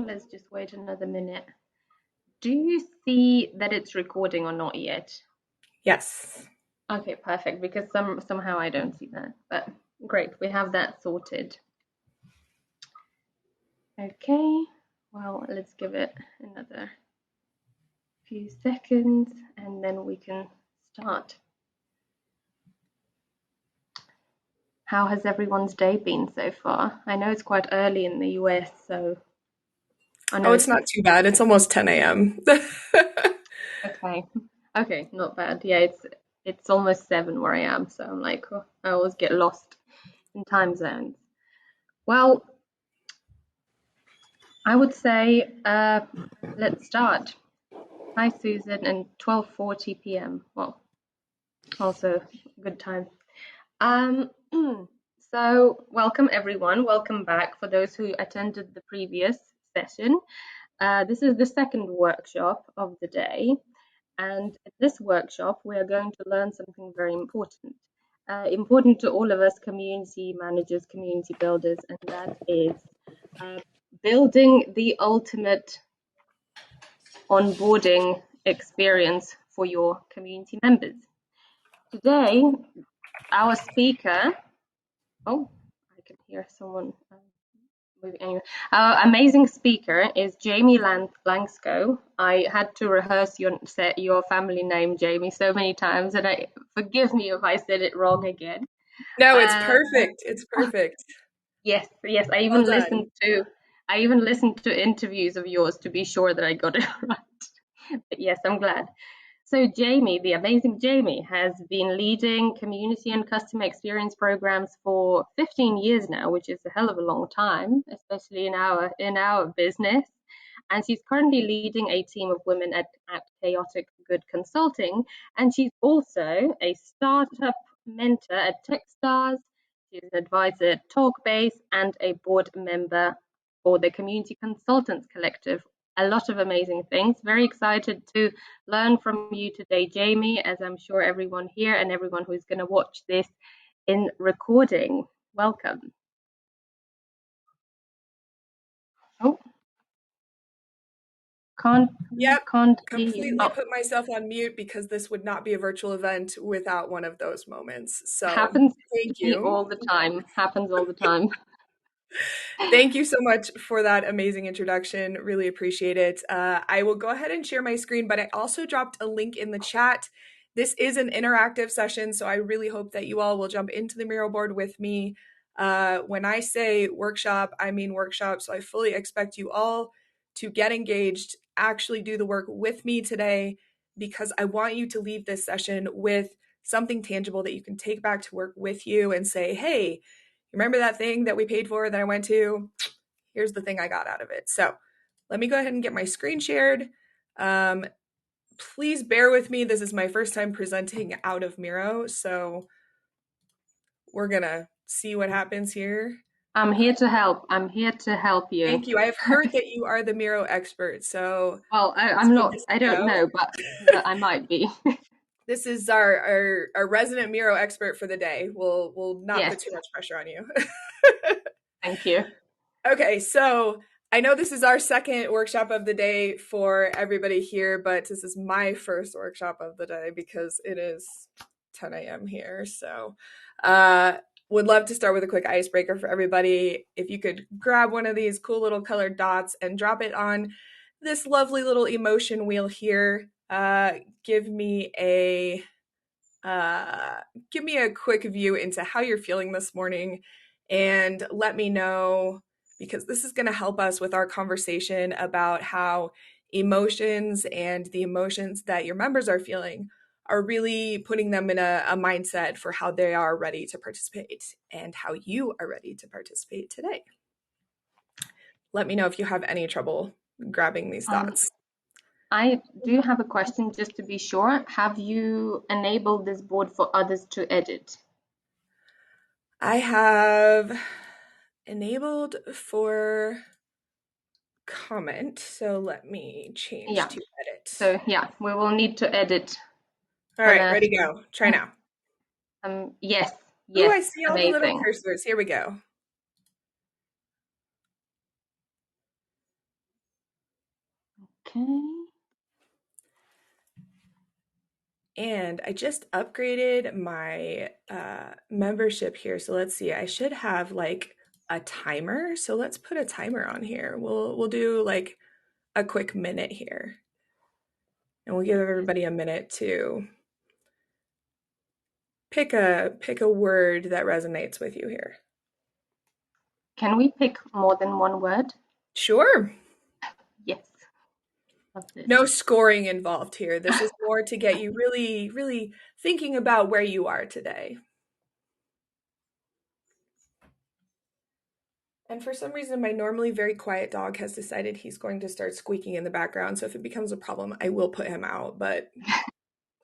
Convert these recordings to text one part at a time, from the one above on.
Let's just wait another minute. Do you see that it's recording or not yet? Yes. Okay, perfect, because somehow I don't see that. But great, we have that sorted. Okay, well, let's give it another few seconds and then we can start. How has everyone's day been so far? I know it's quite early in the US, so I know Oh, it's not too bad. It's almost 10 a.m. okay. Okay, not bad. Yeah, it's almost 7 where I am, so I'm like, oh, I always get lost in time zones. Well, I would say let's start. Hi, Susan, and 12:40 p.m. Well, also good time. Um, so welcome everyone. Welcome back for those who attended the previous session. This is the second workshop of the day, and at this workshop we are going to learn something very important. Important to all of us community managers, community builders, and that is uh, building the ultimate onboarding experience for your community members. Today, our speaker, oh, I can hear someone moving. Anyway, our amazing speaker is Jamie Langskov. I had to rehearse your family name, Jamie, so many times, and forgive me if I said it wrong again. No, it's Uh, perfect. It's perfect. yes, yes, Well done. I even listened to interviews of yours to be sure that I got it right. But yes, I'm glad. So Jamie, the amazing Jamie, has been leading community and customer experience programs for 15 years now, which is a hell of a long time, especially in our business. And she's currently leading a team of women at Chaotic Good Consulting. And she's also a startup mentor at Techstars. She's an advisor at Talkbase and a board member for the Community Consultants Collective. A lot of amazing things. Very excited to learn from you today, Jamie, as I'm sure everyone here and everyone who's going to watch this in recording. Welcome. Oh, can't Yep. can't hear you. Completely Oh, put myself on mute because this would not be a virtual event without one of those moments. So happens to thank me you. all the time. Happens all the time. Thank you so much for that amazing introduction. Really appreciate it. I will go ahead and share my screen, but I also dropped a link in the chat. This is an interactive session, so I really hope that you all will jump into the Miro board with me. When I say workshop, I mean workshop, so I fully expect you all to get engaged, actually do the work with me today, because I want you to leave this session with something tangible that you can take back to work with you and say, hey, remember that thing that we paid for that I went to? Here's the thing I got out of it. So let me go ahead and get my screen shared. Please bear with me. This is my first time presenting out of Miro, so we're going to see what happens here. I'm here to help. I'm here to help you. Thank you. I've heard that you are the Miro expert, so Well, let's I'm give not. this I a don't go. know, but I might be. This is our resident Miro expert for the day. We'll not Yes. put too much pressure on you. Thank you. Okay, so I know this is our second workshop of the day for everybody here, but this is my first workshop of the day because it is 10 a.m. here. So, would love to start with a quick icebreaker for everybody. If you could grab one of these cool little colored dots and drop it on this lovely little emotion wheel here, give me a quick view into how you're feeling this morning, and let me know, because this is going to help us with our conversation about how emotions and the emotions that your members are feeling are really putting them in a mindset for how they are ready to participate and how you are ready to participate today. Let me know if you have any trouble grabbing these dots. I do have a question just to be sure. Have you enabled this board for others to edit? I have enabled for comment, so let me change Yeah. to edit. So yeah, we will need to edit. All right, ready, go. Try now. Yes, Ooh, yes, I see all the little amazing. cursors. Here we go. Okay. And I just upgraded my membership here. So let's see, I should have like a timer. So let's put a timer on here. We'll do like a quick minute here. And we'll give everybody a minute to pick a word that resonates with you here. Can we pick more than one word? Sure. Yes. Love this. No scoring involved here. This is more to get you really, really thinking about where you are today. And for some reason, my normally very quiet dog has decided he's going to start squeaking in the background. So if it becomes a problem, I will put him out, but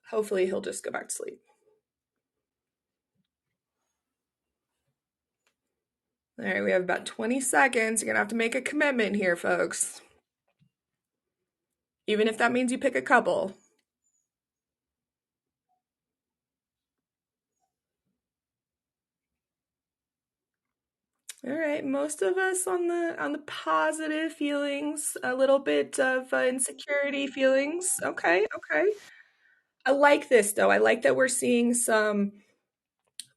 hopefully he'll just go back to sleep. All right, we have about 20 seconds. You're going to have to make a commitment here, folks. Even if that means you pick a couple. All right, most of us on the positive feelings, a little bit of insecurity feelings. Okay. I like this though. I like that we're seeing some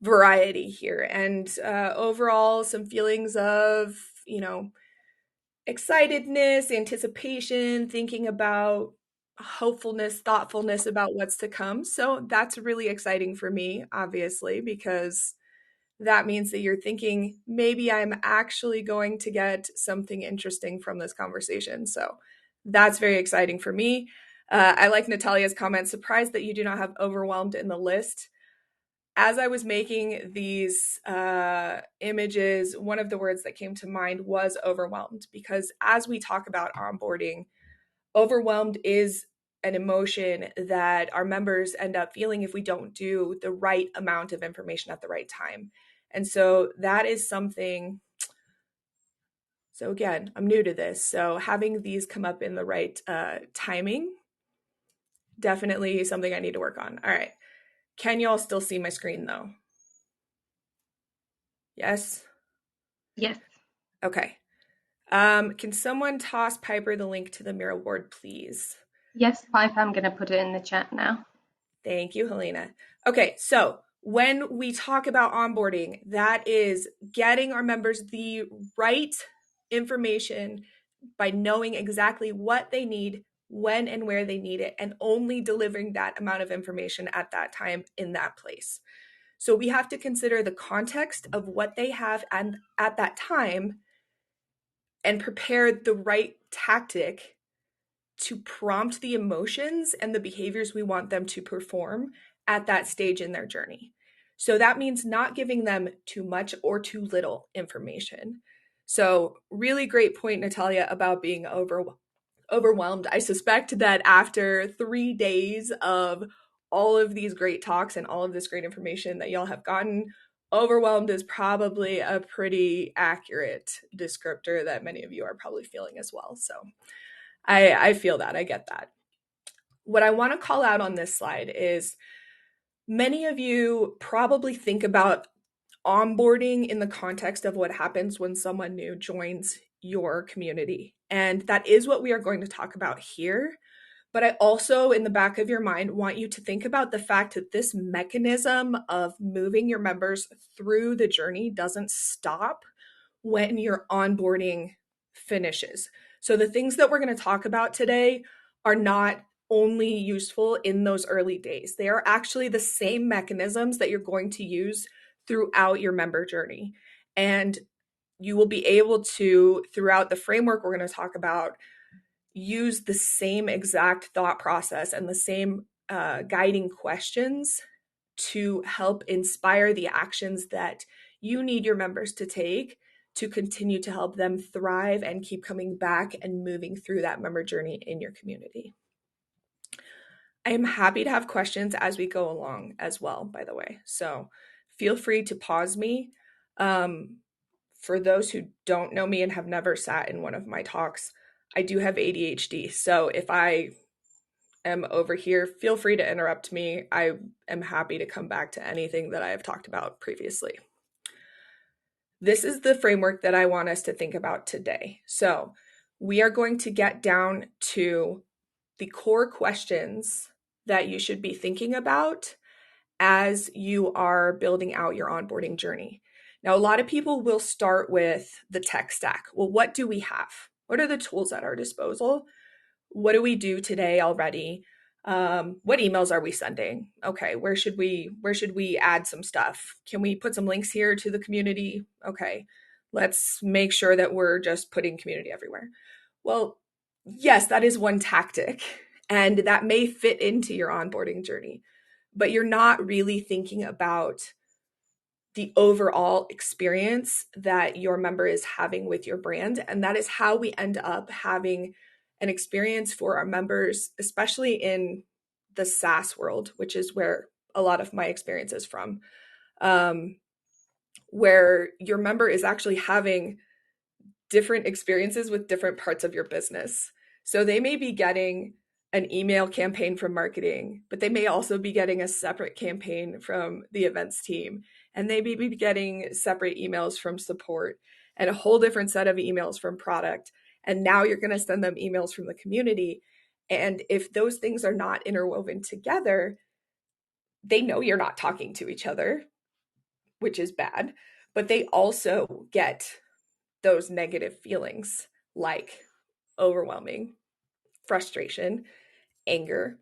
variety here, and overall some feelings of, excitedness, anticipation, thinking about hopefulness, thoughtfulness about what's to come. So that's really exciting for me, obviously, because that means that you're thinking, maybe I'm actually going to get something interesting from this conversation. So that's very exciting for me. I like Natalia's comment, surprised that you do not have overwhelmed in the list. As I was making these images, one of the words that came to mind was overwhelmed, because as we talk about onboarding, overwhelmed is an emotion that our members end up feeling if we don't do the right amount of information at the right time. And so that is something. So again, I'm new to this. So having these come up in the right timing, definitely something I need to work on. All right. Can y'all still see my screen though? Yes? Yes. Okay. Can someone toss Piper the link to the Miro board, please? Yes, Piper, I'm going to put it in the chat now. Thank you, Helena. Okay, so when we talk about onboarding, that is getting our members the right information by knowing exactly what they need, when and where they need it, and only delivering that amount of information at that time in that place. So we have to consider the context of what they have and at that time, and prepare the right tactic to prompt the emotions and the behaviors we want them to perform at that stage in their journey. So that means not giving them too much or too little information. So really great point, Natalia, about being overwhelmed. I suspect that after 3 days of all of these great talks and all of this great information that y'all have gotten, overwhelmed is probably a pretty accurate descriptor that many of you are probably feeling as well. So I feel that. I get that. What I want to call out on this slide is many of you probably think about onboarding in the context of what happens when someone new joins your community. And that is what we are going to talk about here. But I also, in the back of your mind, want you to think about the fact that this mechanism of moving your members through the journey doesn't stop when your onboarding finishes. So the things that we're going to talk about today are not only useful in those early days. They are actually the same mechanisms that you're going to use throughout your member journey. And you will be able to, throughout the framework we're going to talk about, use the same exact thought process and the same guiding questions to help inspire the actions that you need your members to take to continue to help them thrive and keep coming back and moving through that member journey in your community. I am happy to have questions as we go along as well, by the way. So feel free to pause me. For those who don't know me and have never sat in one of my talks, I do have ADHD. So if I am over here, feel free to interrupt me. I am happy to come back to anything that I have talked about previously. This is the framework that I want us to think about today. So we are going to get down to the core questions that you should be thinking about as you are building out your onboarding journey. Now, a lot of people will start with the tech stack. Well, what do we have? What are the tools at our disposal? What do we do today already? What emails are we sending? Okay, where should we add some stuff? Can we put some links here to the community? Okay, let's make sure that we're just putting community everywhere. Well, yes, that is one tactic, and that may fit into your onboarding journey, but you're not really thinking about the overall experience that your member is having with your brand. And that is how we end up having an experience for our members, especially in the SaaS world, which is where a lot of my experience is from, where your member is actually having different experiences with different parts of your business. So they may be getting an email campaign from marketing, but they may also be getting a separate campaign from the events team. And they may be getting separate emails from support and a whole different set of emails from product. And now you're going to send them emails from the community. And if those things are not interwoven together, they know you're not talking to each other, which is bad, but they also get those negative feelings like overwhelming, frustration, anger.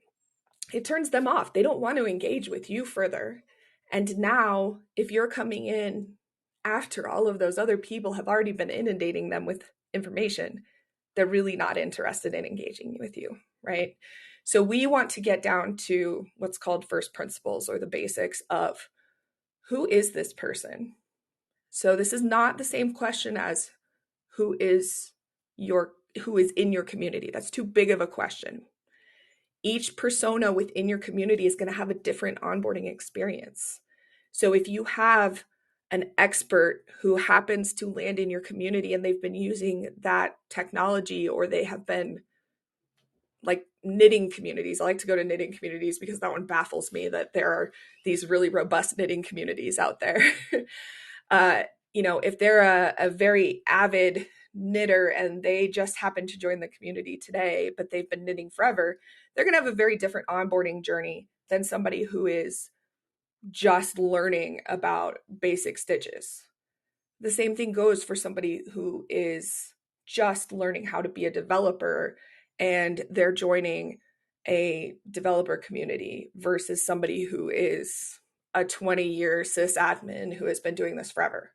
It turns them off. They don't want to engage with you further. And now, if you're coming in after all of those other people have already been inundating them with information, they're really not interested in engaging with you, right? So we want to get down to what's called first principles, or the basics of who is this person? So this is not the same question as who is in your community. That's too big of a question. Each persona within your community is going to have a different onboarding experience. So if you have an expert who happens to land in your community and they've been using that technology, or they have been like knitting communities. I like to go to knitting communities because that one baffles me that there are these really robust knitting communities out there. If they're a very avid knitter and they just happen to join the community today, but they've been knitting forever, they're going to have a very different onboarding journey than somebody who is just learning about basic stitches. The same thing goes for somebody who is just learning how to be a developer and they're joining a developer community versus somebody who is a 20-year sysadmin who has been doing this forever,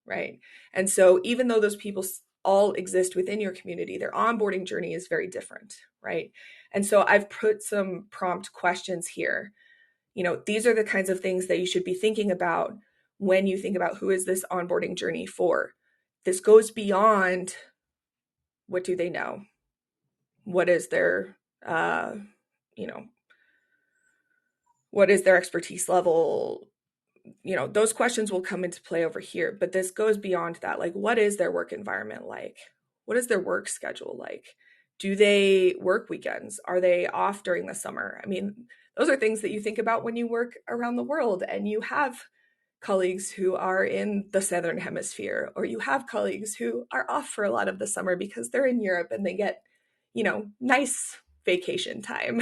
right? And so even though those people all exist within your community, their onboarding journey is very different, right? And so I've put some prompt questions here. These are the kinds of things that you should be thinking about when you think about who is this onboarding journey for. This goes beyond what do they know? What is their, what is their expertise level? Those questions will come into play over here, but this goes beyond that. Like, what is their work environment like? What is their work schedule like? Do they work weekends? Are they off during the summer? I mean, those are things that you think about when you work around the world and you have colleagues who are in the Southern Hemisphere, or you have colleagues who are off for a lot of the summer because they're in Europe and they get, nice vacation time.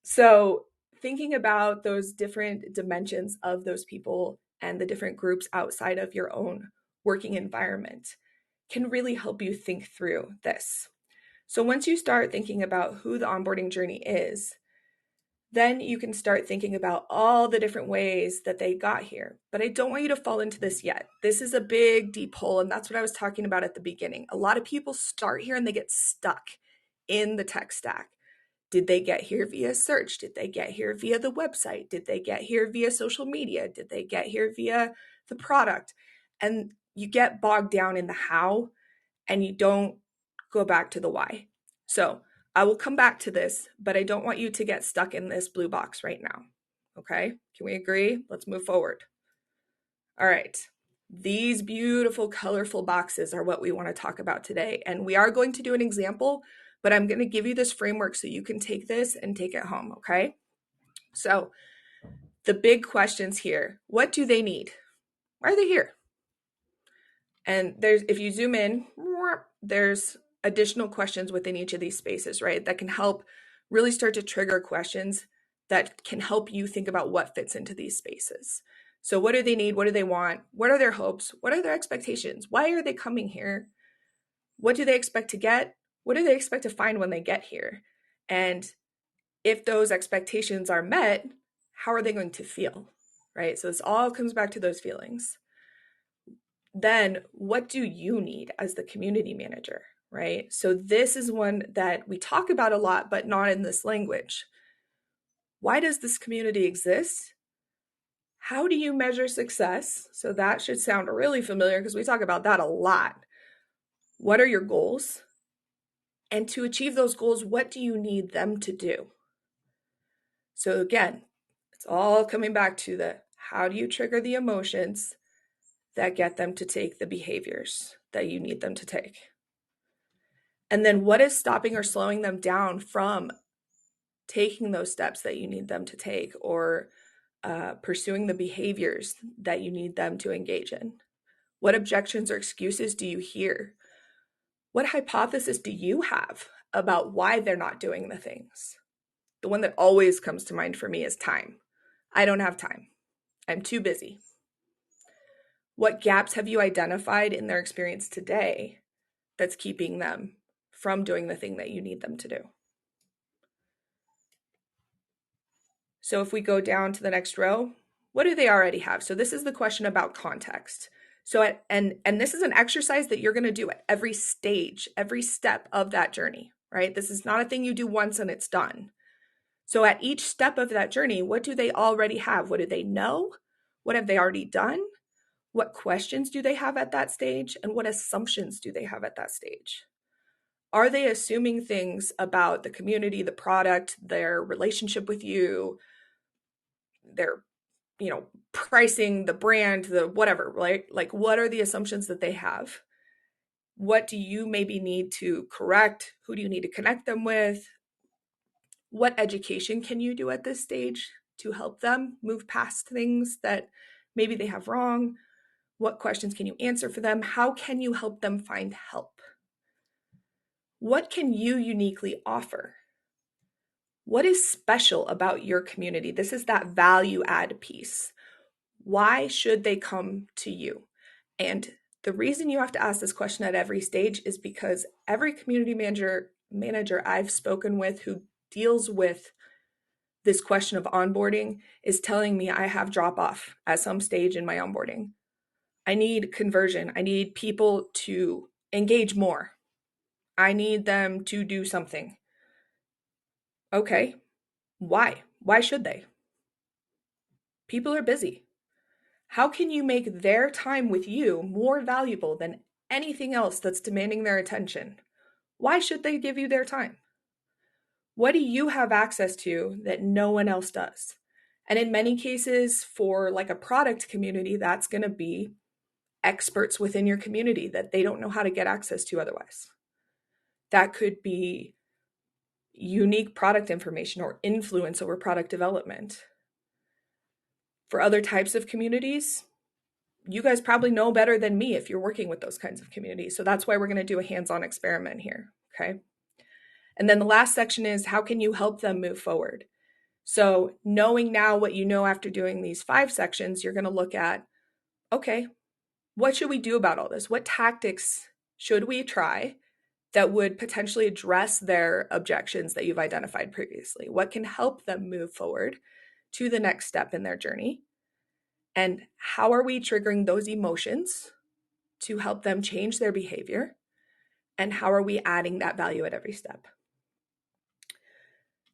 So thinking about those different dimensions of those people and the different groups outside of your own working environment can really help you think through this. So once you start thinking about who the onboarding journey is, then you can start thinking about all the different ways that they got here. But I don't want you to fall into this yet. This is a big, deep hole, and that's what I was talking about at the beginning. A lot of people start here and they get stuck in the tech stack. Did they get here via search? Did they get here via the website? Did they get here via social media? Did they get here via the product? And you get bogged down in the how, and you don't go back to the why. So I will come back to this, but I don't want you to get stuck in this blue box right now. Okay? Can we agree? Let's move forward. All right. These beautiful, colorful boxes are what we want to talk about today. And we are going to do an example, but I'm going to give you this framework so you can take this and take it home. Okay? So the big questions here: what do they need? Why are they here? And if you zoom in, there's additional questions within each of these spaces, right? That can help really start to trigger questions that can help you think about what fits into these spaces. So what do they need? What do they want? What are their hopes? What are their expectations? Why are they coming here? What do they expect to get? What do they expect to find when they get here? And if those expectations are met, how are they going to feel, right? So this all comes back to those feelings. Then what do you need as the community manager, right? So this is one that we talk about a lot, but not in this language. Why does this community exist? How do you measure success? So that should sound really familiar because we talk about that a lot. What are your goals? And to achieve those goals, what do you need them to do? So again, it's all coming back to the how do you trigger the emotions that get them to take the behaviors that you need them to take? And then what is stopping or slowing them down from taking those steps that you need them to take, or pursuing the behaviors that you need them to engage in? What objections or excuses do you hear? What hypothesis do you have about why they're not doing the things? The one that always comes to mind for me is time. I don't have time. I'm too busy. What gaps have you identified in their experience today that's keeping them from doing the thing that you need them to do? So if we go down to the next row, what do they already have? So this is the question about context. So and this is an exercise that you're going to do at every stage, every step of that journey, right? This is not a thing you do once and it's done. So at each step of that journey, what do they already have? What do they know? What have they already done? What questions do they have at that stage? And what assumptions do they have at that stage? Are they assuming things about the community, the product, their relationship with you, their, pricing, the brand, the whatever, right? Like, what are the assumptions that they have? What do you maybe need to correct? Who do you need to connect them with? What education can you do at this stage to help them move past things that maybe they have wrong? What questions can you answer for them? How can you help them find help? What can you uniquely offer? What is special about your community? This is that value add piece. Why should they come to you? And the reason you have to ask this question at every stage is because every community manager I've spoken with who deals with this question of onboarding is telling me I have drop off at some stage in my onboarding. I need conversion. I need people to engage more. I need them to do something. Okay, why? Why should they? People are busy. How can you make their time with you more valuable than anything else that's demanding their attention? Why should they give you their time? What do you have access to that no one else does? And in many cases, for like a product community, that's going to be experts within your community that they don't know how to get access to otherwise. That could be unique product information or influence over product development. For other types of communities, you guys probably know better than me if you're working with those kinds of communities. So that's why we're going to do a hands-on experiment here, okay? And then the last section is how can you help them move forward? So knowing now what you know after doing these 5 sections, you're going to look at, okay, what should we do about all this? What tactics should we try that would potentially address their objections that you've identified previously? What can help them move forward to the next step in their journey? And how are we triggering those emotions to help them change their behavior? And how are we adding that value at every step?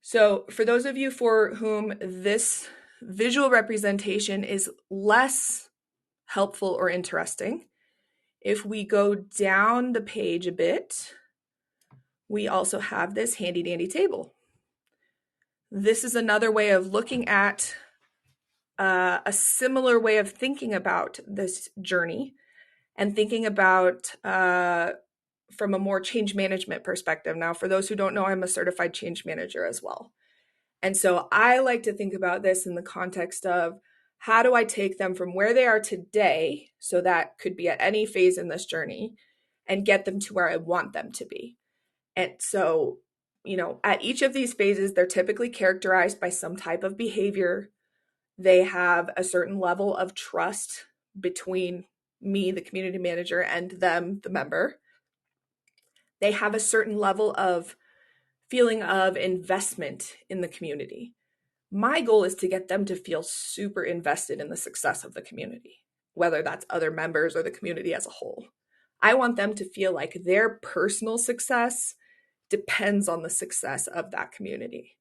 So for those of you for whom this visual representation is less helpful or interesting, if we go down the page a bit, we also have this handy dandy table. This is another way of looking at a similar way of thinking about this journey and thinking about from a more change management perspective. Now, for those who don't know, I'm a certified change manager as well. And so I like to think about this in the context of how do I take them from where they are today, so that could be at any phase in this journey, and get them to where I want them to be. And so, at each of these phases, they're typically characterized by some type of behavior. They have a certain level of trust between me, the community manager, and them, the member. They have a certain level of feeling of investment in the community. My goal is to get them to feel super invested in the success of the community, whether that's other members or the community as a whole. I want them to feel like their personal success depends on the success of that community.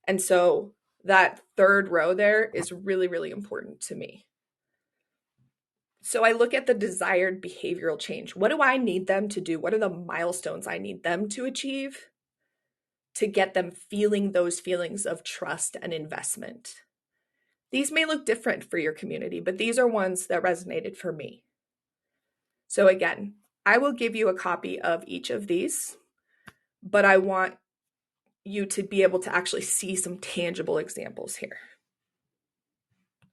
And so that third row there is really, really important to me. So I look at the desired behavioral change. What do I need them to do? What are the milestones I need them to achieve to get them feeling those feelings of trust and investment? These may look different for your community, but these are ones that resonated for me. So again, I will give you a copy of each of these, but I want you to be able to actually see some tangible examples here.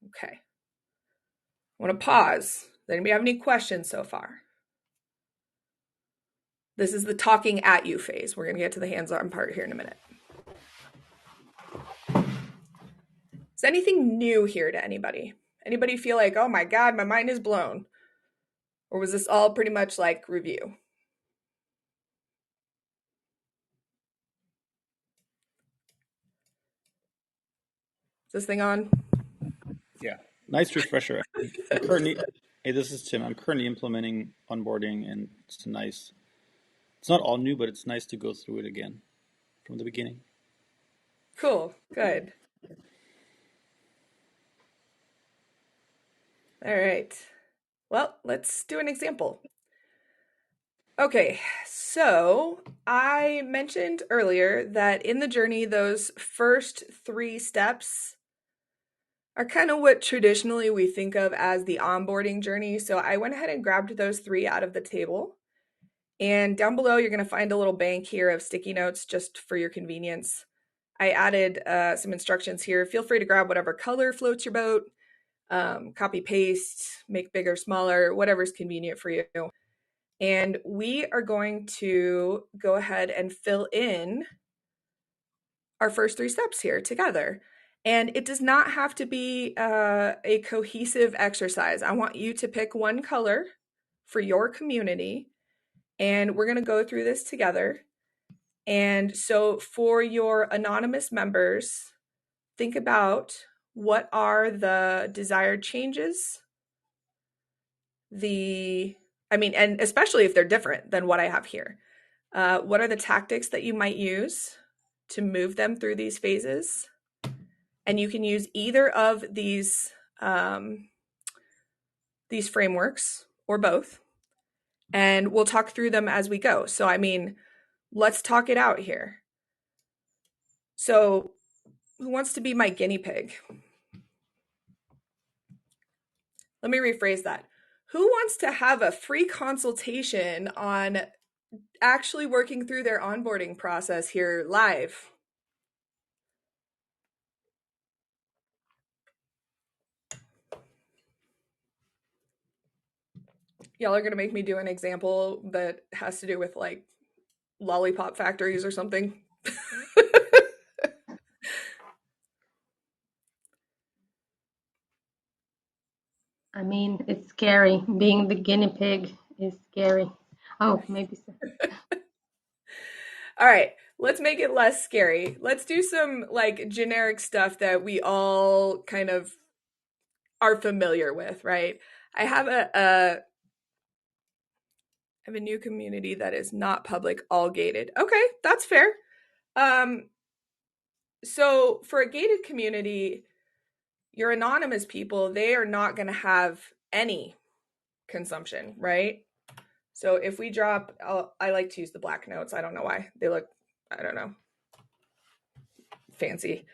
Okay. I want to pause. Does anybody have any questions so far? This is the talking at you phase. We're going to get to the hands-on part here in a minute. Is anything new here to anybody? Anybody feel like, oh my God, my mind is blown? Or was this all pretty much like review? Is this thing on? Yeah, nice refresher. Hey, this is Tim. I'm currently implementing onboarding, and it's nice. It's not all new, but it's nice to go through it again from the beginning. Cool, good. All right. Well, let's do an example. Okay, so I mentioned earlier that in the journey, those first 3 steps are kind of what traditionally we think of as the onboarding journey. So I went ahead and grabbed those 3 out of the table. And down below, you're going to find a little bank here of sticky notes just for your convenience. I added some instructions here. Feel free to grab whatever color floats your boat, copy, paste, make bigger, smaller, whatever's convenient for you. And we are going to go ahead and fill in our first 3 steps here together. And it does not have to be a cohesive exercise. I want you to pick one color for your community, and we're going to go through this together. And so for your anonymous members, think about what are the desired changes, and especially if they're different than what I have here. What are the tactics that you might use to move them through these phases? And you can use either of these frameworks or both. And we'll talk through them as we go. So, let's talk it out here. So, who wants to be my guinea pig? Let me rephrase that. Who wants to have a free consultation on actually working through their onboarding process here live? Y'all are going to make me do an example that has to do with like lollipop factories or something. It's scary. Being the guinea pig is scary. Oh, maybe so. All right, let's make it less scary. Let's do some like generic stuff that we all kind of are familiar with, right? I have a new community that is not public, all gated. Okay, that's fair. So for a gated community, your anonymous people, they are not going to have any consumption, right? So if we drop, I like to use the black notes. I don't know why. They look, I don't know, fancy.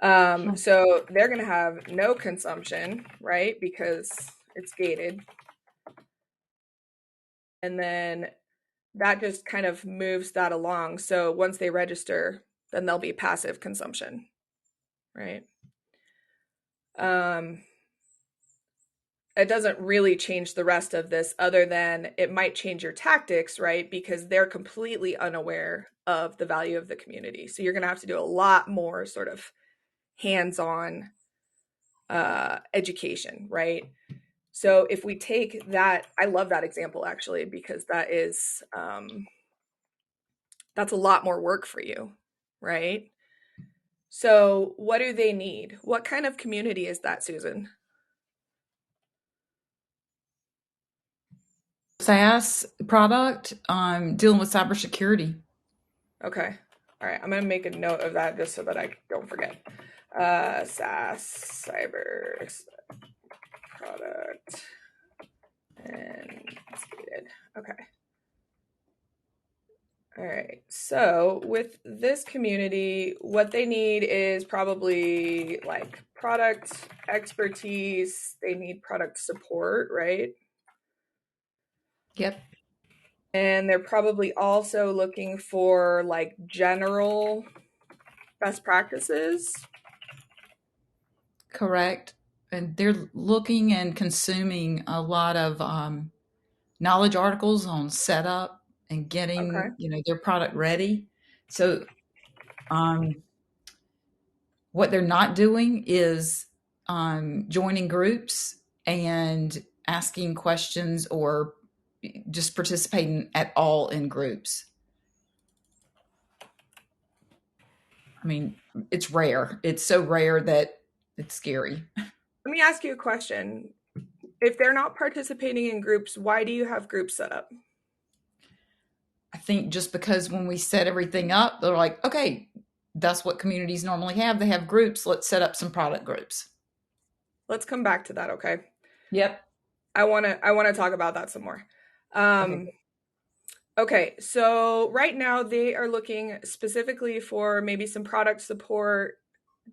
So they're going to have no consumption, right? Because it's gated. And then that just kind of moves that along. So once they register, then they'll be passive consumption, right? it doesn't really change the rest of this other than it might change your tactics, right? Because they're completely unaware of the value of the community. So you're going to have to do a lot more sort of hands-on education, right? So if we take that, I love that example actually, because that is, that's a lot more work for you, right? So what do they need? What kind of community is that, Susan? SaaS product, dealing with cybersecurity. Okay. All right. I'm going to make a note of that just so that I don't forget. SaaS cyber product and stated. Okay. All right. So with this community, what they need is probably like product expertise. They need product support, right? Yep. And they're probably also looking for like general best practices. Correct. And they're looking and consuming a lot of knowledge articles on setup and getting, Okay. their product ready. So what they're not doing is joining groups and asking questions or just participating at all in groups. I mean, it's rare. It's so rare that it's scary. Let me ask you a question. If they're not participating in groups, why do you have groups set up? I think just because when we set everything up, they're like, okay, that's what communities normally have. They have groups. Let's set up some product groups. Let's come back to that, okay? Yep. I want to talk about that some more. Okay, so right now they are looking specifically for maybe some product support.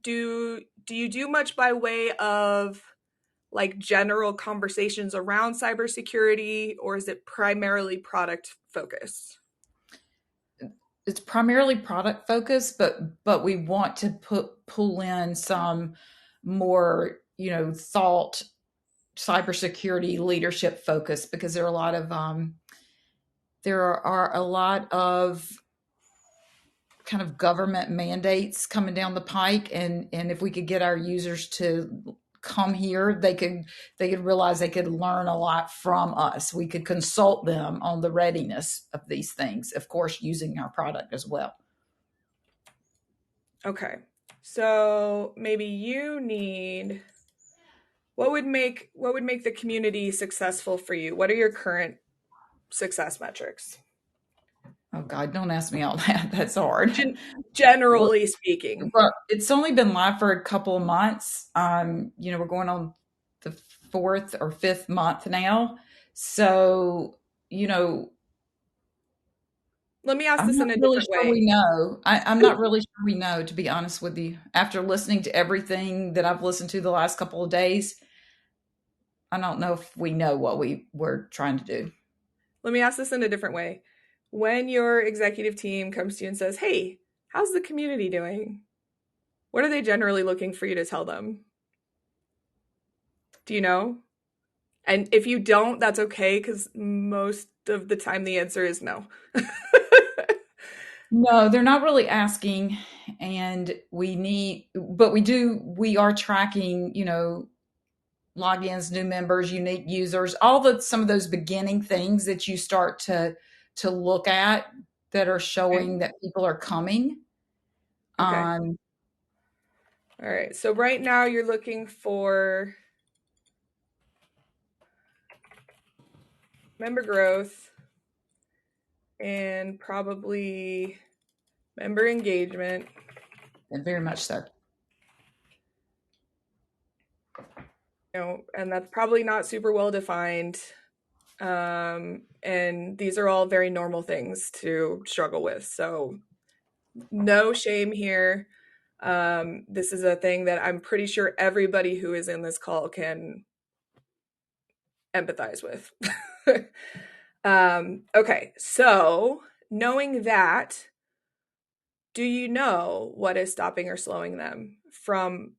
Do you do much by way of like general conversations around cybersecurity, or is it primarily product focused? It's primarily product focused, but we want to pull in some more, thought cybersecurity leadership focus, because there are a lot of kind of government mandates coming down the pike, and if we could get our users to come here, they could realize they could learn a lot from us. We could consult them on the readiness of these things, of course, using our product as well. Okay. So maybe you need, what would make the community successful for you? What are your current success metrics? Oh God, don't ask me all that. That's hard. Generally speaking. Well, it's only been live for a couple of months. We're going on the 4th or 5th month now. So, let me ask this in a really different sure way. we know. I'm not really sure we know, to be honest with you. After listening to everything that I've listened to the last couple of days, I don't know if we know what we're trying to do. Let me ask this in a different way. When your executive team comes to you and says, hey, how's the community doing? What are they generally looking for you to tell them? Do you know? And if you don't, that's okay, because most of the time the answer is no. No, they're not really asking, and we are tracking, logins, new members, unique users, some of those beginning things that you start to look at that are showing that people are coming. Okay. All right. So right now you're looking for member growth and probably member engagement. And very much so. And that's probably not super well defined. And these are all very normal things to struggle with. So no shame here. This is a thing that I'm pretty sure everybody who is in this call can empathize with. Okay, so knowing that, do you know what is stopping or slowing them from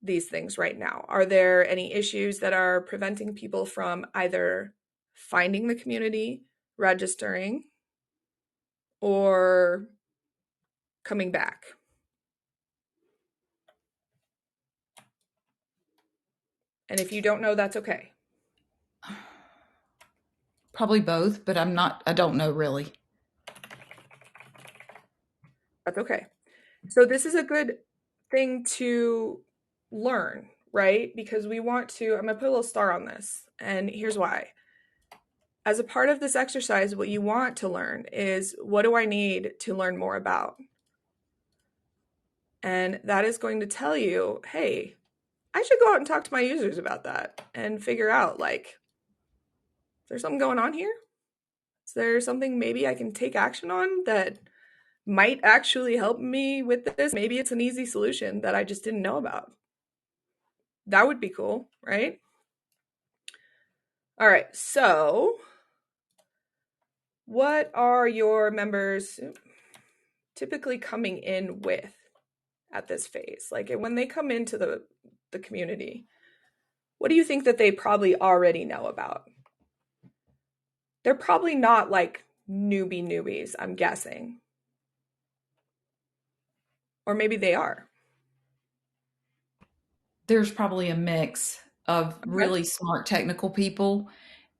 these things right now? Are there any issues that are preventing people from either finding the community, registering, or coming back? And if you don't know, that's okay. Probably both, but I don't know really. That's okay. So this is a good thing to learn, right? Because we want to, I'm going to put a little star on this, and here's why. As a part of this exercise, what you want to learn is, what do I need to learn more about? And that is going to tell you, hey, I should go out and talk to my users about that and figure out, like, is there something going on here? Is there something maybe I can take action on that might actually help me with this? Maybe it's an easy solution that I just didn't know about. That would be cool, right? All right, so what are your members typically coming in with at this phase? Like, when they come into the community, what do you think that they probably already know about? They're probably not like newbies, I'm guessing. Or maybe they are. There's probably a mix of really smart technical people,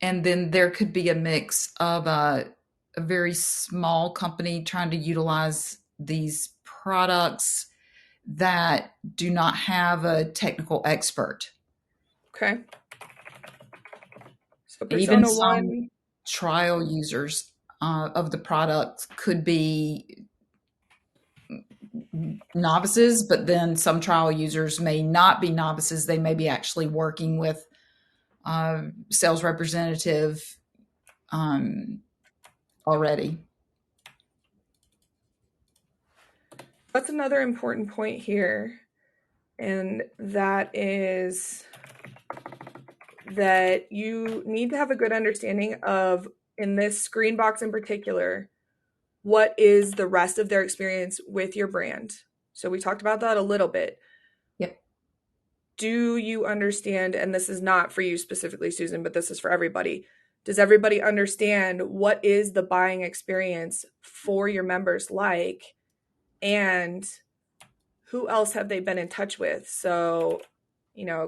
and then there could be a mix of a very small company trying to utilize these products that do not have a technical expert. Okay. So Even persona some one. trial users of the product could be novices, but then some trial users may not be novices. They may be actually working with sales representative already. That's another important point here, and that is that you need to have a good understanding of, in this screen box in particular, what is the rest of their experience with your brand. So we talked about that a little bit. Yep. Do you understand, and this is not for you specifically, Susan, but this is for everybody, does everybody understand what is the buying experience for your members like, and who else have they been in touch with? So,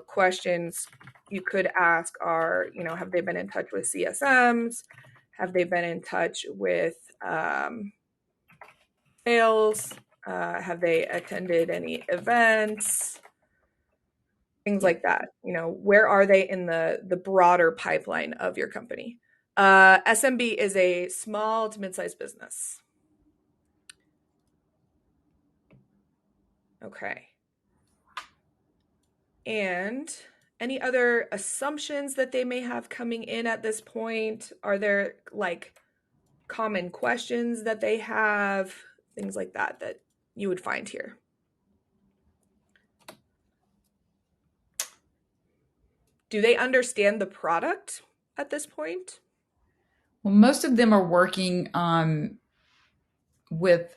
questions you could ask are, have they been in touch with CSMs? Have they been in touch with sales? Have they attended any events? Things like that. Where are they in the broader pipeline of your company? SMB is a small to mid-sized business. Okay. And any other assumptions that they may have coming in at this point? Are there like common questions that they have? Things like that you would find here. Do they understand the product at this point? Well, most of them are working with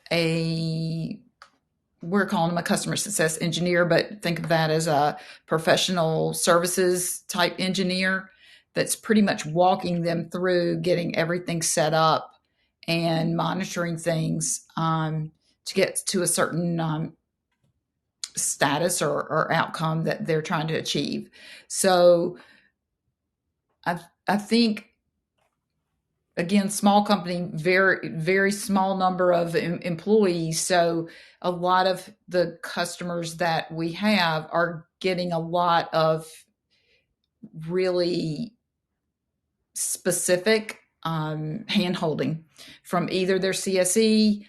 we're calling them a customer success engineer, but think of that as a professional services type engineer that's pretty much walking them through getting everything set up and monitoring things to get to a certain status or outcome that they're trying to achieve. So I think, again, small company, very, very small number of employees. So a lot of the customers that we have are getting a lot of really specific hand holding from either their CSE,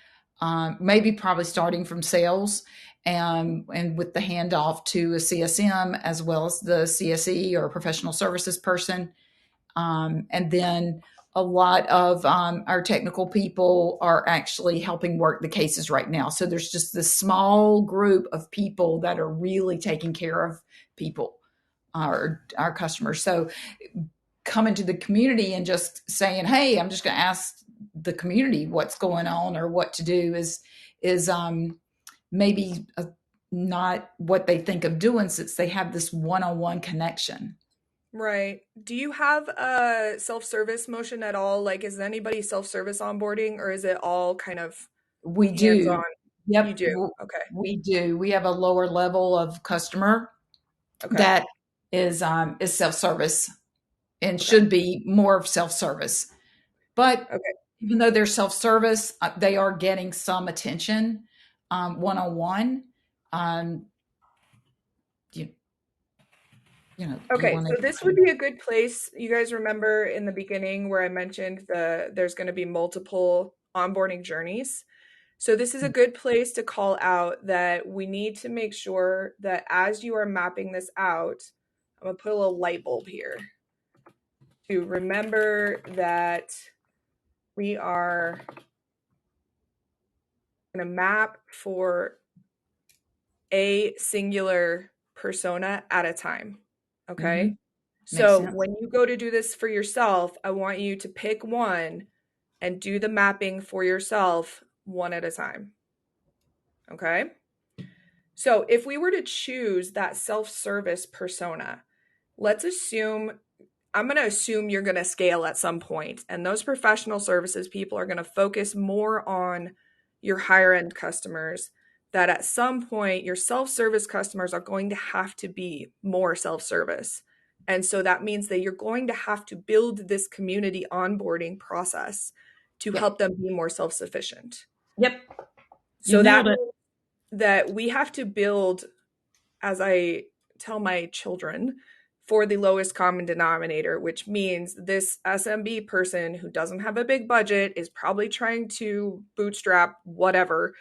maybe probably starting from sales, and with the handoff to a CSM as well as the CSE or professional services person. And then a lot of our technical people are actually helping work the cases right now. So there's just this small group of people that are really taking care of people, our customers. So coming to the community and just saying, hey, I'm just going to ask the community what's going on or what to do is maybe not what they think of doing, since they have this one-on-one connection. Right. Do you have a self-service motion at all? Like, is anybody self-service onboarding, or is it all kind of We hands-on? do. Yep. You do. Okay. We do. We have a lower level of customer Okay. that is self-service and should be more of self-service. But Okay. even though they're self-service, they are getting some attention one-on-one. Okay, so this would be a good place. You guys remember in the beginning where I mentioned there's going to be multiple onboarding journeys. So this is a good place to call out that we need to make sure that as you are mapping this out, I'm going to put a little light bulb here to remember that we are going to map for a singular persona at a time. Okay. Mm-hmm. So when you go to do this for yourself, I want you to pick one and do the mapping for yourself one at a time. Okay. So if we were to choose that self-service persona, let's assume, I'm going to assume you're going to scale at some point, and those professional services people are going to focus more on your higher end customers, that at some point your self-service customers are going to have to be more self-service. And so that means that you're going to have to build this community onboarding process to help them be more self-sufficient. Yep. So that means that we have to build, as I tell my children, for the lowest common denominator, which means this SMB person who doesn't have a big budget is probably trying to bootstrap whatever,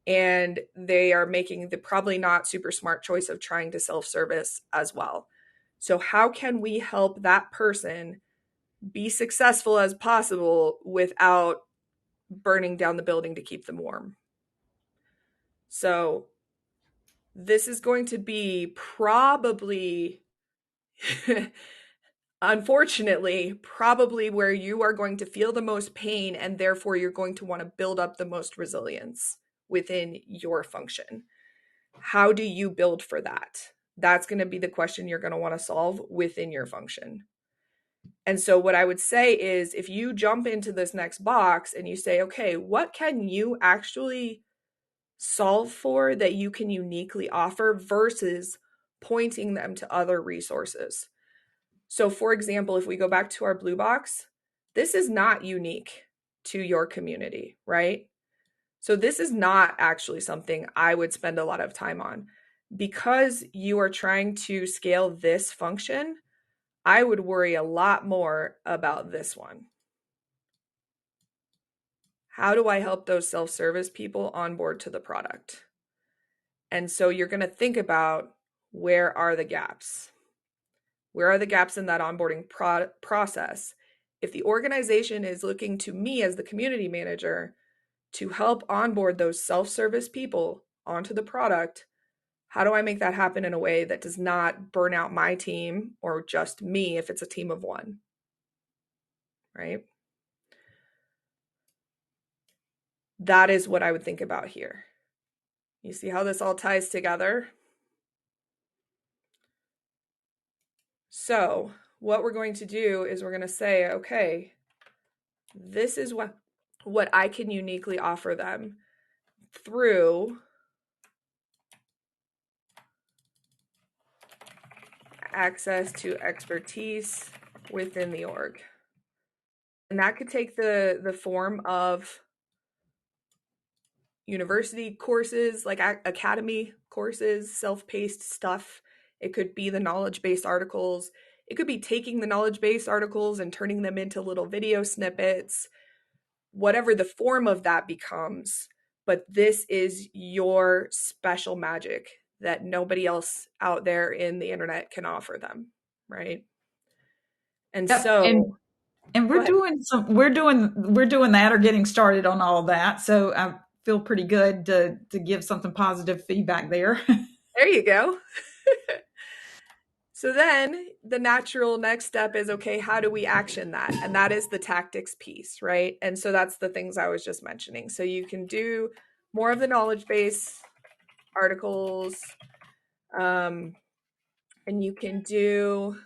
and they are making the probably not super smart choice of trying to self-service as well. So how can we help that person be successful as possible without burning down the building to keep them warm? So this is going to be probably, unfortunately, probably where you are going to feel the most pain, and therefore you're going to want to build up the most resilience within your function. How do you build for that? That's going to be the question you're going to want to solve within your function. And so what I would say is, if you jump into this next box and you say, okay, what can you actually solve for that you can uniquely offer versus pointing them to other resources? So for example, if we go back to our blue box, this is not unique to your community, right? So this is not actually something I would spend a lot of time on. Because you are trying to scale this function, I would worry a lot more about this one. How do I help those self-service people onboard to the product? And so you're going to think about, where are the gaps? Where are the gaps in that onboarding process? If the organization is looking to me as the community manager to help onboard those self-service people onto the product, how do I make that happen in a way that does not burn out my team or just me if it's a team of one? Right? That is what I would think about here. You see how this all ties together? So what we're going to do is we're going to say, okay, this is what I can uniquely offer them through access to expertise within the org. And that could take the form of university courses, like academy courses, self-paced stuff. It could be the knowledge-based articles. It could be taking the knowledge-based articles and turning them into little video snippets, whatever the form of that becomes. But this is your special magic that nobody else out there in the internet can offer them, right? And so and we're doing that, or getting started on all that. So I feel pretty good to give something positive feedback there. There you go. So then the natural next step is, okay, how do we action that? And that is the tactics piece, right? And so that's the things I was just mentioning. So you can do more of the knowledge base articles. And you can do,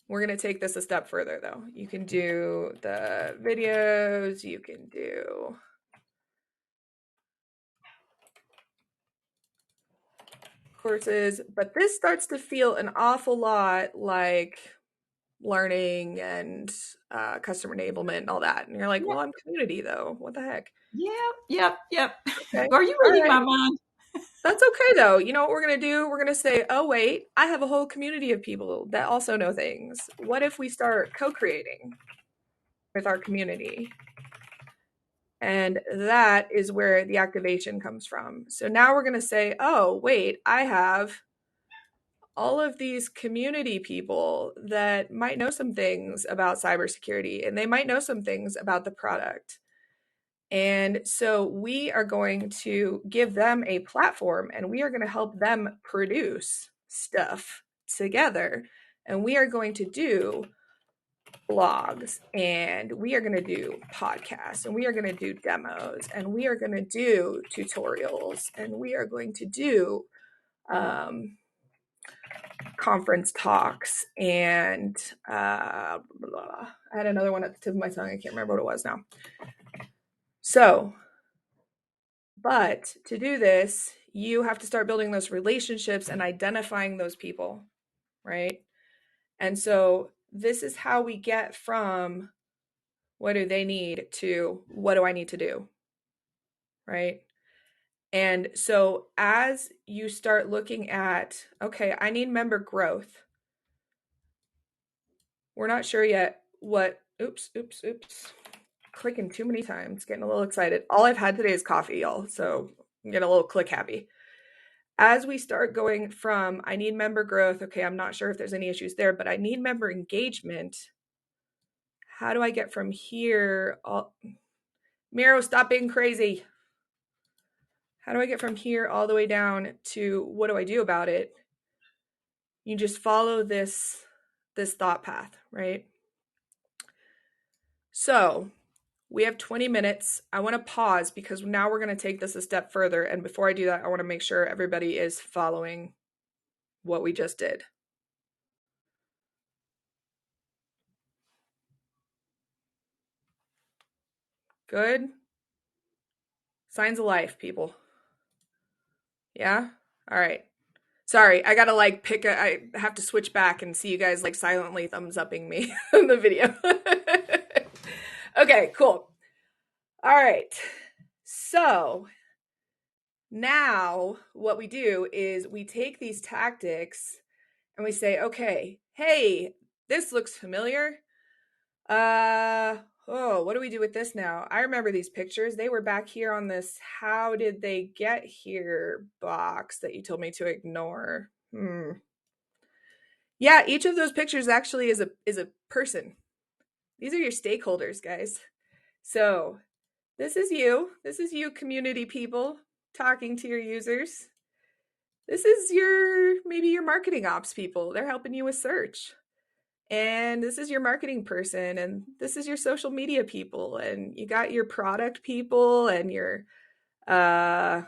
we're going to take this a step further though. You can do the videos, you can do courses, but this starts to feel an awful lot like learning and customer enablement and all that. And you're like, well, I'm community though. What the heck? Yep. Okay. Are you reading my mind? That's okay though. You know what we're going to do? We're going to say, oh, wait, I have a whole community of people that also know things. What if we start co-creating with our community? And that is where the activation comes from. So now we're going to say, oh, wait, I have all of these community people that might know some things about cybersecurity, and they might know some things about the product. And so we are going to give them a platform, and we are going to help them produce stuff together. And we are going to do blogs, and we are going to do podcasts, and we are going to do demos, and we are going to do tutorials, and we are going to do conference talks, and I had another one at the tip of my tongue. I can't remember what it was now. So, but to do this, you have to start building those relationships and identifying those people, right? And so this is how we get from what do they need to what do I need to do, right? And so as you start looking at, okay, I need member growth. We're not sure yet what, oops. Clicking too many times, getting a little excited. All I've had today is coffee, y'all. So I'm getting a little click happy. As we start going from, I need member growth. Okay, I'm not sure if there's any issues there, but I need member engagement. How do I get from here? Miro, stop being crazy. How do I get from here all the way down to what do I do about it? You just follow this thought path, right? So we have 20 minutes. I want to pause because now we're going to take this a step further. And before I do that, I want to make sure everybody is following what we just did. Good. Signs of life, people. Yeah? All right. Sorry, I gotta I have to switch back and see you guys like silently thumbs upping me in the video. Okay, cool. All right. So now what we do is we take these tactics and we say, okay, hey, this looks familiar. What do we do with this now? I remember these pictures. They were back here on this how did they get here box that you told me to ignore. Yeah, each of those pictures actually is a person. These are your stakeholders, guys. So this is you. This is you, community people, talking to your users. This is maybe your marketing ops people. They're helping you with search. And this is your marketing person, and this is your social media people, and you got your product people and your, I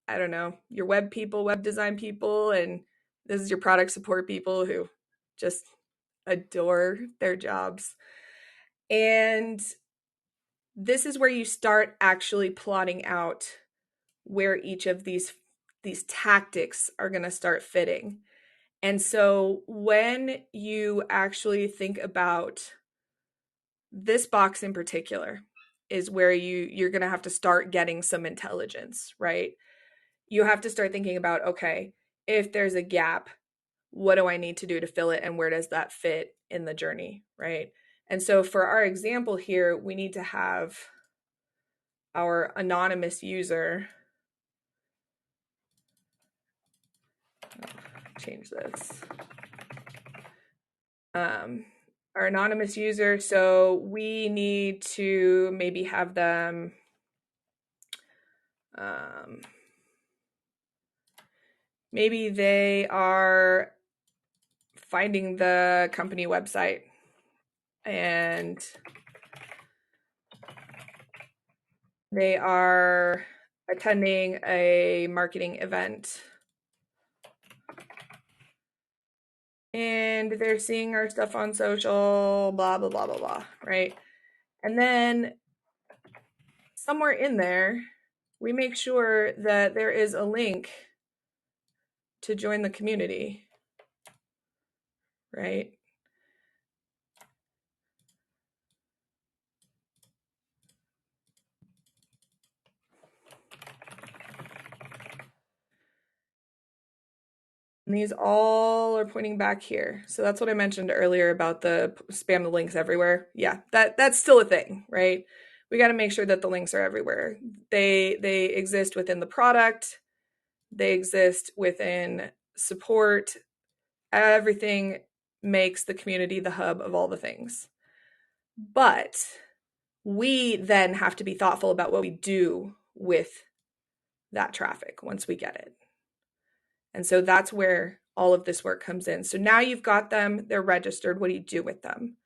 don't know, your web people, web design people, and this is your product support people who just adore their jobs. And this is where you start actually plotting out where each of these tactics are going to start fitting. And so when you actually think about this box in particular is where you're going to have to start getting some intelligence, right? You have to start thinking about, okay, if there's a gap, what do I need to do to fill it? And where does that fit in the journey, right? And so for our example here, we need to have our anonymous user. Change this. Our anonymous user. So we need to maybe have them maybe they are finding the company website and they are attending a marketing event. And they're seeing our stuff on social, blah, blah, blah, blah, blah, right? And then somewhere in there, we make sure that there is a link to join the community, right? And these all are pointing back here. So that's what I mentioned earlier about the spam the links everywhere. Yeah, that's still a thing, right? We got to make sure that the links are everywhere. They exist within the product. They exist within support. Everything makes the community the hub of all the things. But we then have to be thoughtful about what we do with that traffic once we get it. And so that's where all of this work comes in. So now you've got them, they're registered. What do you do with them?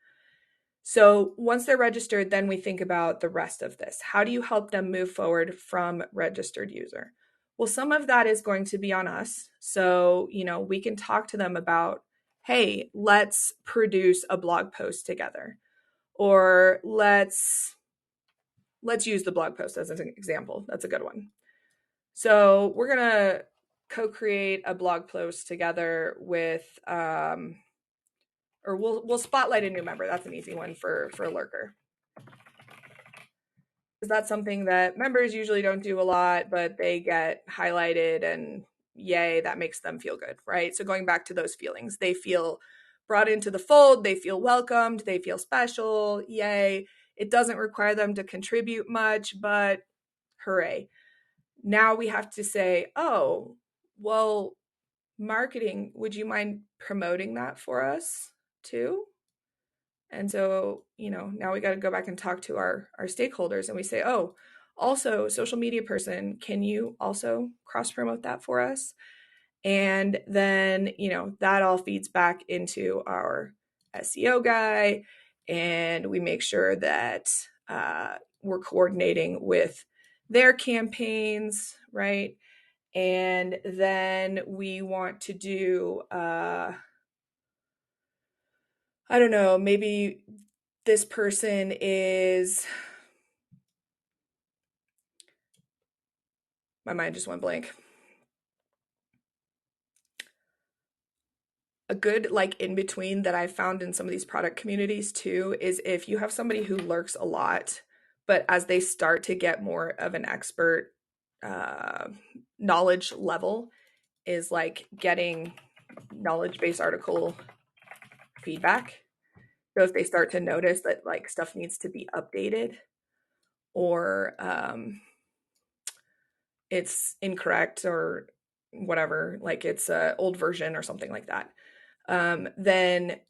So once they're registered, then we think about the rest of this. How do you help them move forward from registered user? Well, some of that is going to be on us. So, we can talk to them about, hey, let's produce a blog post together. Or let's use the blog post as an example. That's a good one. So we're going to co-create a blog post together with, or we'll spotlight a new member. That's an easy one for a lurker. Because that's something that members usually don't do a lot, but they get highlighted and yay, that makes them feel good, right? So going back to those feelings, they feel brought into the fold, they feel welcomed, they feel special, yay. It doesn't require them to contribute much, but hooray. Now we have to say, oh, well, marketing, would you mind promoting that for us too? And so, now we got to go back and talk to our stakeholders, and we say, oh, also social media person, can you also cross promote that for us? And then, that all feeds back into our SEO guy, and we make sure that we're coordinating with their campaigns, right? And then we want to do, I don't know, maybe this person is, my mind just went blank. A good in between that I've found in some of these product communities too is if you have somebody who lurks a lot, but as they start to get more of an expert knowledge level, is getting knowledge-based article feedback. So if they start to notice that stuff needs to be updated, or it's incorrect or whatever, it's an old version or something like that, then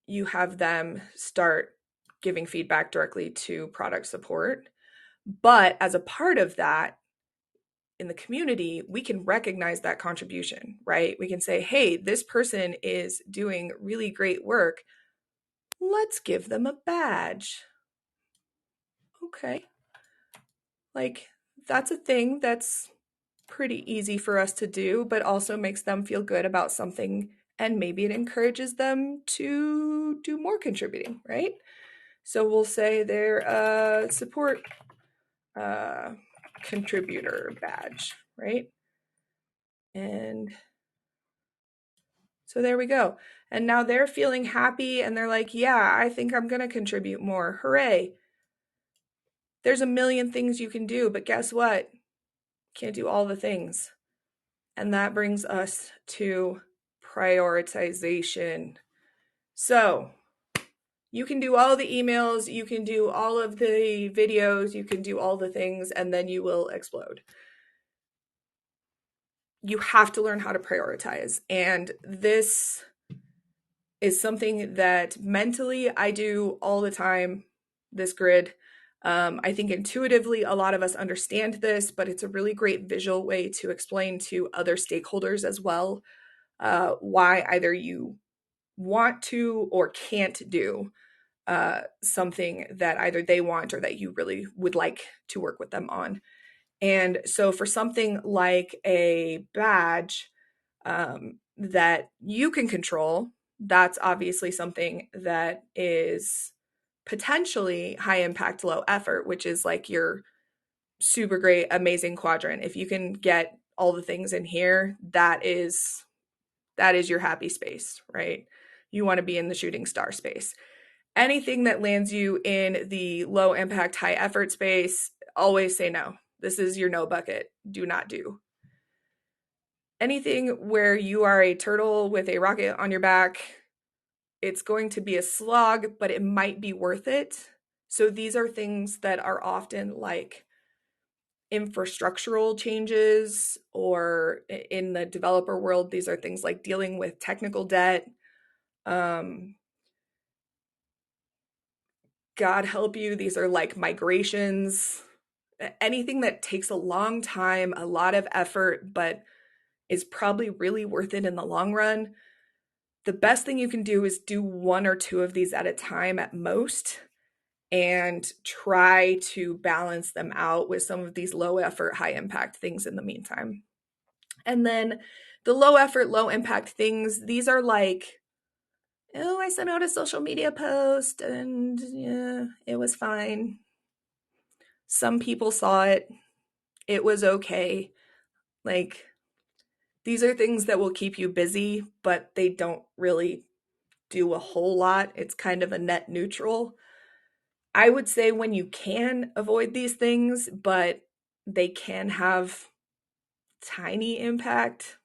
you have them start giving feedback directly to product support. But as a part of that, in the community, we can recognize that contribution, right? We can say, hey, this person is doing really great work. Let's give them a badge. Okay. That's a thing that's pretty easy for us to do, but also makes them feel good about something, and maybe it encourages them to do more contributing, right? So we'll say they're a support contributor badge, right? And so there we go. And now they're feeling happy, and they're like, yeah, I think I'm going to contribute more. Hooray. There's a million things you can do, but guess what? Can't do all the things. And that brings us to prioritization. So you can do all the emails, you can do all of the videos, you can do all the things, and then you will explode. You have to learn how to prioritize. And this is something that mentally I do all the time, this grid. I think intuitively a lot of us understand this, but it's a really great visual way to explain to other stakeholders as well why either you want to or can't do something that either they want or that you really would like to work with them on. And so for something like a badge that you can control, that's obviously something that is potentially high impact, low effort, which is like your super great, amazing quadrant. If you can get all the things in here, that is your happy space, right? You want to be in the shooting star space. Anything that lands you in the low impact, high effort space, always say no. This is your no bucket. Do not do. Anything where you are a turtle with a rocket on your back, it's going to be a slog, but it might be worth it. So these are things that are often like infrastructural changes, or in the developer world, these are things like dealing with technical debt. God help you, these are like migrations, anything that takes a long time, a lot of effort, but is probably really worth it in the long run. The best thing you can do is do one or two of these at a time at most, and try to balance them out with some of these low effort, high impact things in the meantime. And then the low effort, low impact things, these are like, oh, I sent out a social media post and yeah, it was fine. Some people saw it. It was okay. Like, these are things that will keep you busy, but they don't really do a whole lot. It's kind of a net neutral. I would say when you can avoid these things, but they can have tiny impact.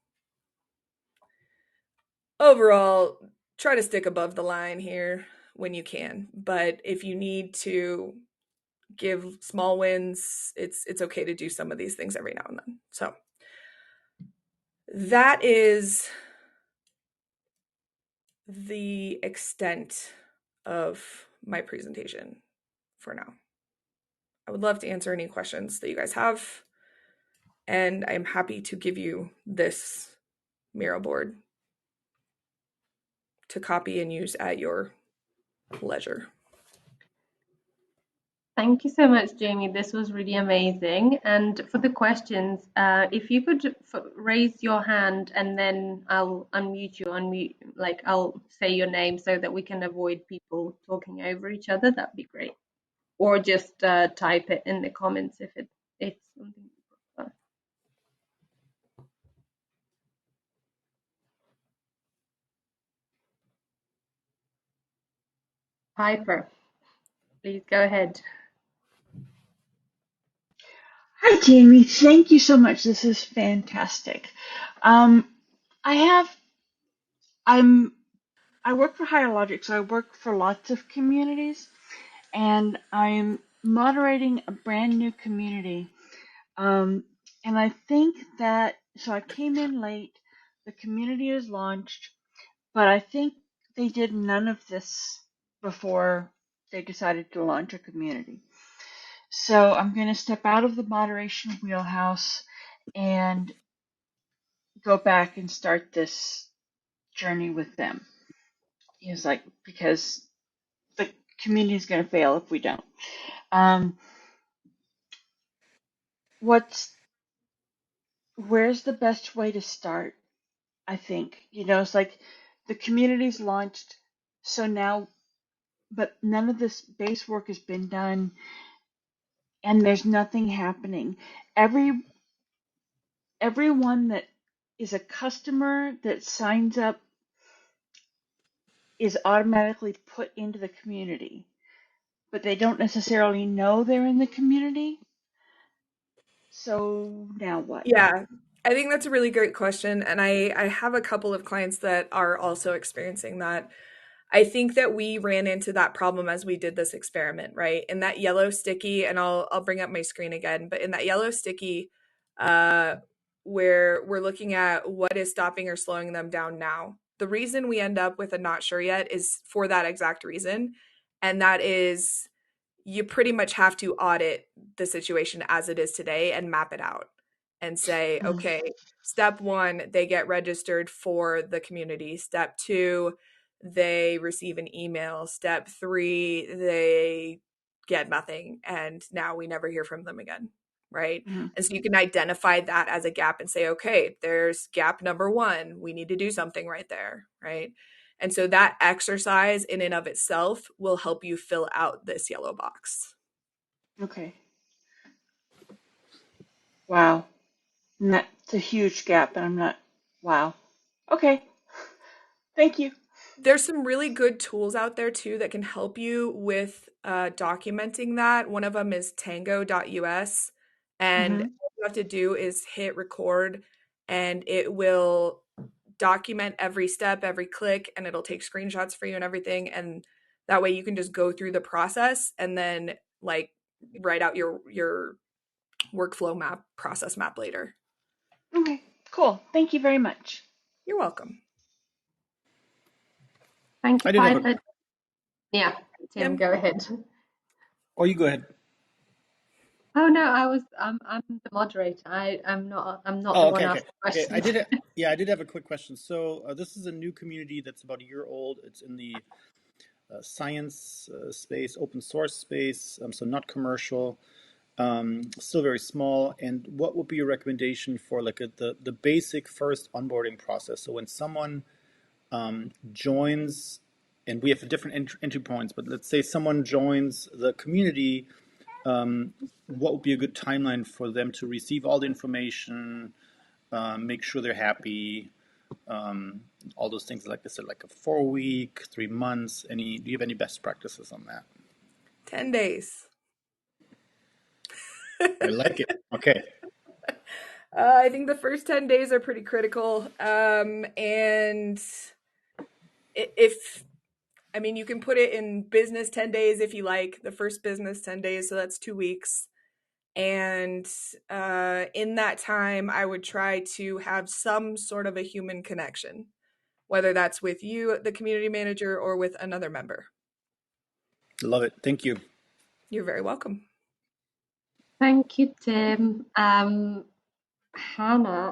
Overall, try to stick above the line here when you can. But if you need to give small wins, it's okay to do some of these things every now and then. So that is the extent of my presentation for now. I would love to answer any questions that you guys have, and I'm happy to give you this Miro board to copy and use at your leisure. Thank you so much, Jamie. This was really amazing. And for the questions, if you could raise your hand and then I'll unmute you, like I'll say your name so that we can avoid people talking over each other, that'd be great. Or just type it in the comments if it's something you prefer. Piper, please go ahead. Hi, Jamie. Thank you so much. This is fantastic. I have, I work for Higher Logic, so I work for lots of communities, and I'm moderating a brand new community. And I think that, so I came in late, the community is launched, but I think they did none of this before they decided to launch a community. So I'm going to step out of the moderation wheelhouse and go back and start this journey with them. He was like, because the community is going to fail if we don't. Where's the best way to start? I think, it's like the community's launched. So now, but none of this base work has been done and there's nothing happening. Everyone that is a customer that signs up is automatically put into the community, but they don't necessarily know they're in the community. So now what? Yeah, I think that's a really great question. And I have a couple of clients that are also experiencing that. I think that we ran into that problem as we did this experiment, right? In that yellow sticky, and I'll bring up my screen again, but in that yellow sticky, where we're looking at what is stopping or slowing them down now. The reason we end up with a not sure yet is for that exact reason. And that is, you pretty much have to audit the situation as it is today and map it out and say, okay, step 1, they get registered for the community. Step 2, they receive an email. Step 3, they get nothing. And now we never hear from them again. right? Mm-hmm. And so you can identify that as a gap and say, okay, there's gap number 1. We need to do something right there, right? And so that exercise in and of itself will help you fill out this yellow box. Okay. Wow. And that's a huge gap, and I'm not. Wow. Okay. Thank you. There's some really good tools out there too that can help you with documenting that. One of them is tango.us, and Mm-hmm. all you have to do is hit record, and it will document every step, every click, and it'll take screenshots for you and everything. And that way you can just go through the process and then like write out your workflow map, process map later. Okay. Cool. Thank you very much. You're welcome. Thank you, I did have a. Piper. Yeah, Tim, go ahead. Oh, you go ahead. Oh no, I'm the moderator. I'm not the Oh, one okay. asking questions. I did have a quick question. So this is a new community that's about a year old. It's in the science space, open source space, so not commercial, still very small. And what would be your recommendation for like the basic first onboarding process? So when someone joins, and we have different entry points, but let's say someone joins the community, what would be a good timeline for them to receive all the information, make sure they're happy, all those things, like I said, like a 4-week, 3 months. Do you have any best practices on that? 10 days. I like it. Okay. I think the first 10 days are pretty critical. And you can put it in business 10 days if you like, the first business 10 days. So that's 2 weeks. And in that time, I would try to have some sort of a human connection, whether that's with you, the community manager, or with another member. Love it. Thank you. You're very welcome. Thank you, Tim. Hannah,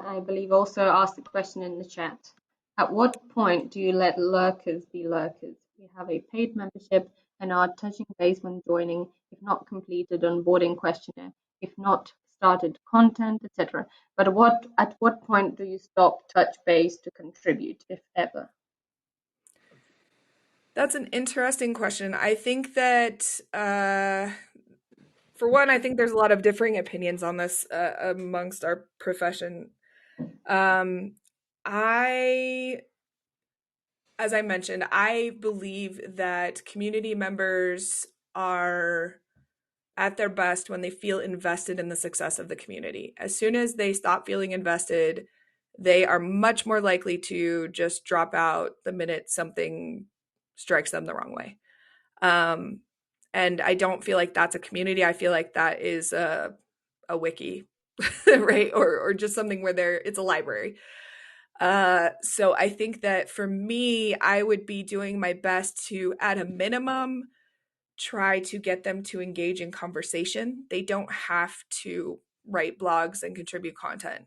I believe, also asked a question in the chat. At what point do you let lurkers be lurkers? We have a paid membership and are touching base when joining, if not completed onboarding questionnaire, if not started content, etc. But at what point do you stop touch base to contribute, if ever? That's an interesting question. I think that, for one, I think there's a lot of differing opinions on this amongst our profession. As I mentioned, I believe that community members are at their best when they feel invested in the success of the community. As soon as they stop feeling invested, they are much more likely to just drop out the minute something strikes them the wrong way. And I don't feel like that's a community. I feel like that is a wiki, right? Or just something where it's a library. So I think that for me, I would be doing my best to, at a minimum, try to get them to engage in conversation. They don't have to write blogs and contribute content.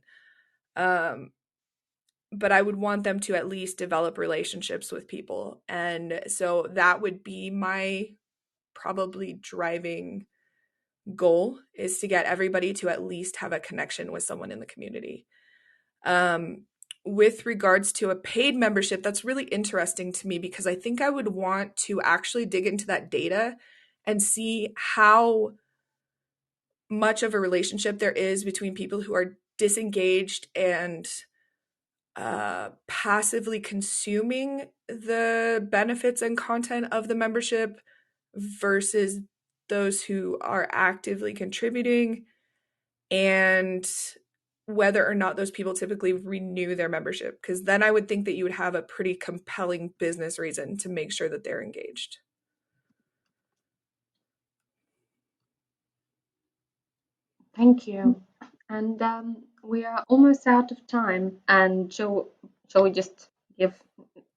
But I would want them to at least develop relationships with people. And so that would be my probably driving goal, is to get everybody to at least have a connection with someone in the community. With regards to a paid membership, that's really interesting to me because I think I would want to actually dig into that data and see how much of a relationship there is between people who are disengaged and passively consuming the benefits and content of the membership versus those who are actively contributing, and whether or not those people typically renew their membership, because then I would think that you would have a pretty compelling business reason to make sure that they're engaged. Thank you. And we are almost out of time. And shall we just give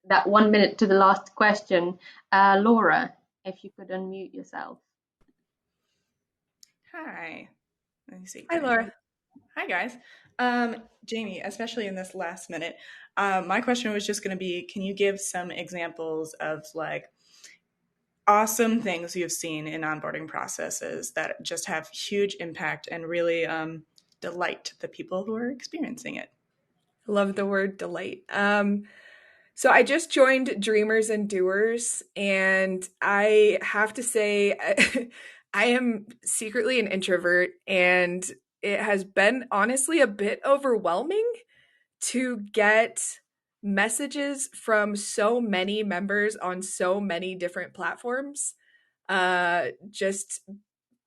that 1 minute to the last question? Laura, if you could unmute yourself. Hi. Let me see. Hi, Laura. Hi, guys. Jamie, especially in this last minute, my question was just going to be, can you give some examples of like awesome things you've seen in onboarding processes that just have huge impact and really delight the people who are experiencing it. Love the word delight. So I just joined Dreamers and Doers, and I have to say, I am secretly an introvert, and it has been honestly a bit overwhelming to get messages from so many members on so many different platforms. Just,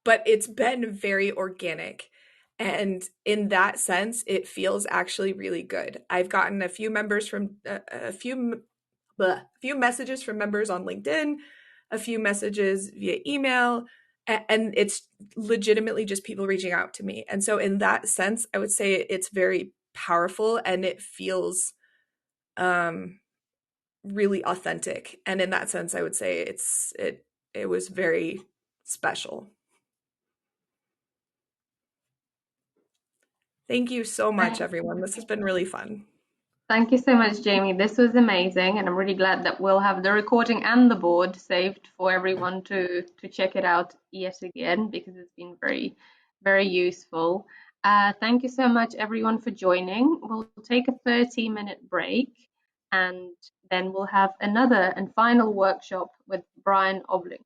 but it's been very organic. And in that sense, it feels actually really good. I've gotten a few members from a few messages from members on LinkedIn, a few messages via email, and it's legitimately just people reaching out to me. And so in that sense, I would say it's very powerful and it feels really authentic. And in that sense, I would say it was very special. Thank you so much, everyone. This has been really fun. Thank you so much, Jamie. This was amazing, and I'm really glad that we'll have the recording and the board saved for everyone to check it out yet again, because it's been very, very useful. Thank you so much, everyone, for joining. We'll take a 30-minute break, and then we'll have another and final workshop with Brian Oblinger.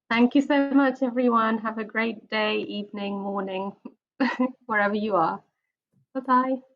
Thank you so much, everyone. Have a great day, evening, morning, wherever you are. Bye-bye.